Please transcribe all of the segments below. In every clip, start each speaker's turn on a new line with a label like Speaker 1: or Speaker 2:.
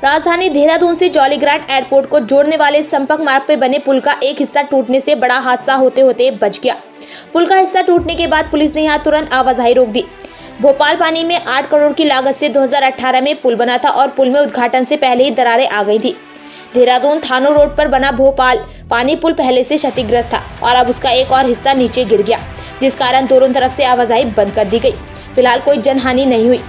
Speaker 1: राजधानी देहरादून से जॉलीग्रांट एयरपोर्ट को जोड़ने वाले संपर्क मार्ग पर बने पुल का एक हिस्सा टूटने से बड़ा हादसा होते होते बच गया। पुल का हिस्सा टूटने के बाद पुलिस ने यहां तुरंत आवाजाही रोक दी। भोपाल पानी में 8 करोड़ की लागत से 2018 में पुल बना था और पुल में उद्घाटन से पहले ही दरारें आ गई थी। देहरादून थानो रोड पर बना भोपाल पानी पुल पहले से क्षतिग्रस्त था और अब उसका एक और हिस्सा नीचे गिर गया, जिस कारण दोनों तरफ से आवाजाही बंद कर दी गई। फिलहाल कोई जनहानि नहीं हुई।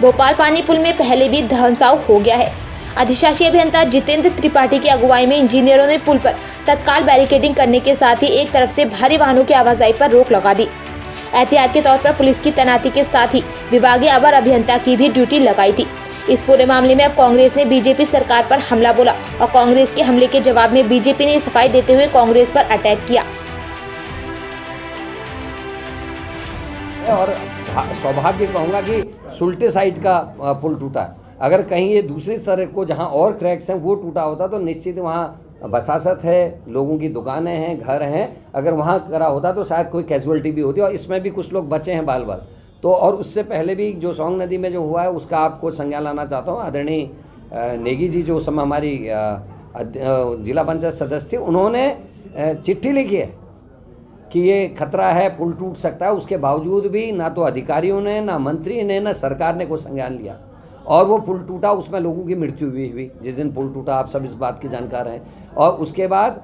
Speaker 1: भोपाल पानी पुल में पहले भी धंसाव हो गया है। अधिशासी अभियंता जितेंद्र त्रिपाठी की अगुवाई में इंजीनियरों ने पुल पर तत्काल बैरिकेडिंग करने के साथ ही एक तरफ से भारी वाहनों की आवाजाही पर रोक लगा दी। एहतियात के तौर पर पुलिस की तैनाती के साथ ही विभागीय अवर अभियंता की भी ड्यूटी लगाई थी। इस पूरे मामले में अब कांग्रेस ने बीजेपी सरकार पर हमला बोला और कांग्रेस के हमले के जवाब में बीजेपी ने सफाई देते हुए कांग्रेस पर अटैक किया।
Speaker 2: और सौभाग्य कहूँगा कि सुल्टे साइड का पुल टूटा। अगर कहीं ये दूसरी तरह को जहाँ और क्रैक्स हैं वो टूटा होता तो निश्चित वहाँ बसासत है, लोगों की दुकानें हैं, घर हैं, अगर वहाँ करा होता तो शायद कोई कैजुअलिटी भी होती और इसमें भी कुछ लोग बचे हैं बाल बाल। तो और उससे पहले भी जो सोंग नदी में जो हुआ है उसका आपको संज्ञान लाना चाहता हूँ। आदरणीय नेगी जी जो उस समय हमारी जिला पंचायत सदस्य थी, उन्होंने चिट्ठी लिखी है कि ये खतरा है, पुल टूट सकता है। उसके बावजूद भी ना तो अधिकारियों ने, ना मंत्री ने, ना सरकार ने कोई संज्ञान लिया और वो पुल टूटा। उसमें लोगों की मृत्यु भी हुई जिस दिन पुल टूटा, आप सब इस बात के जानकार हैं। और उसके बाद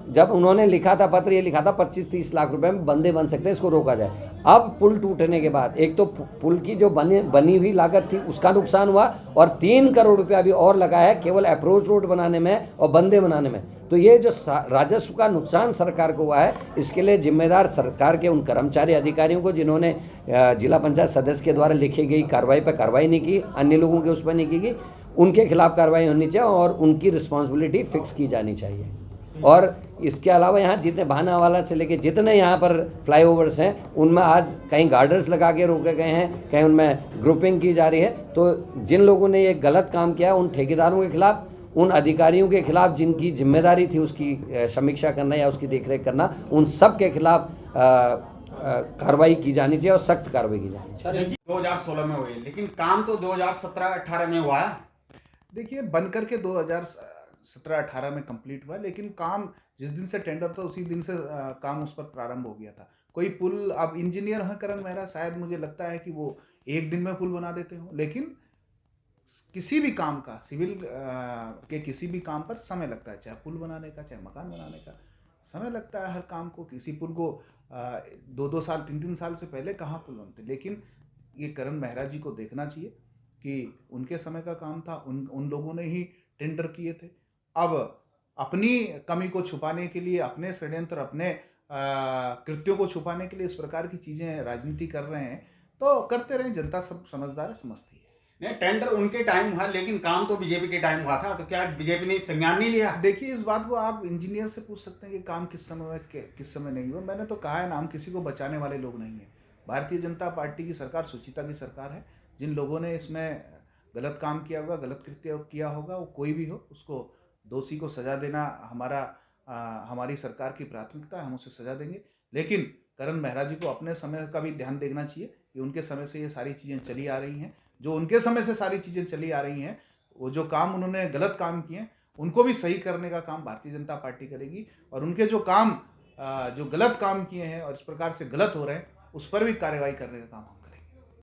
Speaker 2: जब उन्होंने लिखा था पत्र, ये लिखा था 25-30 लाख रुपए में बंदे बन सकते हैं, इसको रोका जाए। अब पुल टूटने के बाद एक तो पुल की जो बनी हुई लागत थी उसका नुकसान हुआ और 3 करोड़ रुपया अभी और लगा है केवल अप्रोच रोड बनाने में और बंदे बनाने में। तो ये जो राजस्व का नुकसान सरकार को हुआ है, इसके लिए जिम्मेदार सरकार के उन कर्मचारी अधिकारियों को जिन्होंने जिला पंचायत सदस्य के द्वारा लिखी गई कार्रवाई पर कार्रवाई नहीं की, अन्य लोगों के उस पर नहीं की गई, उनके खिलाफ कार्रवाई होनी चाहिए और उनकी रिस्पॉन्सिबिलिटी फिक्स की जानी चाहिए। और इसके अलावा यहाँ जितने भानावाला से लेके जितने यहाँ पर फ्लाईओवर्स हैं उनमें आज कहीं गार्डर्स लगा के रोके गए हैं, कहीं उनमें ग्रुपिंग की जा रही है। तो जिन लोगों ने ये गलत काम किया, उन ठेकेदारों के खिलाफ, उन अधिकारियों के खिलाफ जिनकी जिम्मेदारी थी उसकी समीक्षा करना या उसकी देखरेख करना, उन सब के खिलाफ कार्रवाई की जानी चाहिए और सख्त कार्रवाई की जानी चाहिए।
Speaker 3: 2016 में हुई, लेकिन काम तो 2017-18 में हुआ है।
Speaker 4: देखिए, बनकर के 2017-18 में कंप्लीट हुआ, लेकिन काम जिस दिन से टेंडर था उसी दिन से काम उस पर प्रारंभ हो गया था। कोई पुल, अब इंजीनियर हैं करण मेहरा, शायद मुझे लगता है कि वो एक दिन में पुल बना देते हो, लेकिन किसी भी काम का, सिविल के किसी भी काम पर समय लगता है, चाहे पुल बनाने का, चाहे मकान बनाने का समय लगता है हर काम को। किसी पुल को 2-2 साल, 3-3 साल से पहले कहाँ पुल बनते। लेकिन ये करण मेहरा जी को देखना चाहिए कि उनके समय का काम था, उन लोगों ने ही टेंडर किए थे। अब अपनी कमी को छुपाने के लिए, अपने षड्यंत्र, अपने कृत्यों को छुपाने के लिए इस प्रकार की चीज़ें राजनीति कर रहे हैं, तो करते रहें, जनता सब समझदार है, समझती है।
Speaker 3: नहीं, टेंडर उनके टाइम हुआ लेकिन काम तो बीजेपी के टाइम हुआ था, तो क्या बीजेपी ने संज्ञान नहीं लिया?
Speaker 4: देखिए, इस बात को आप इंजीनियर से पूछ सकते हैं कि काम किस समय हुआ, किस समय नहीं हुआ। मैंने तो कहा है ना, हम किसी को बचाने वाले लोग नहीं हैं। भारतीय जनता पार्टी की सरकार सुचिता की सरकार है। जिन लोगों ने इसमें गलत काम किया होगा, गलत कृत्य किया होगा, वो कोई भी हो, उसको दोषी को सज़ा देना हमारी सरकार की प्राथमिकता है। हम उसे सज़ा देंगे, लेकिन करण मेहरा जी को अपने समय का भी ध्यान देखना चाहिए कि उनके समय से ये सारी चीज़ें चली आ रही हैं। जो उनके समय से सारी चीज़ें चली आ रही हैं, वो जो काम उन्होंने गलत काम किए उनको भी सही करने का काम भारतीय जनता पार्टी करेगी और उनके जो काम जो गलत काम किए हैं और इस प्रकार से गलत हो रहे हैं उस पर भी कार्रवाई करने का काम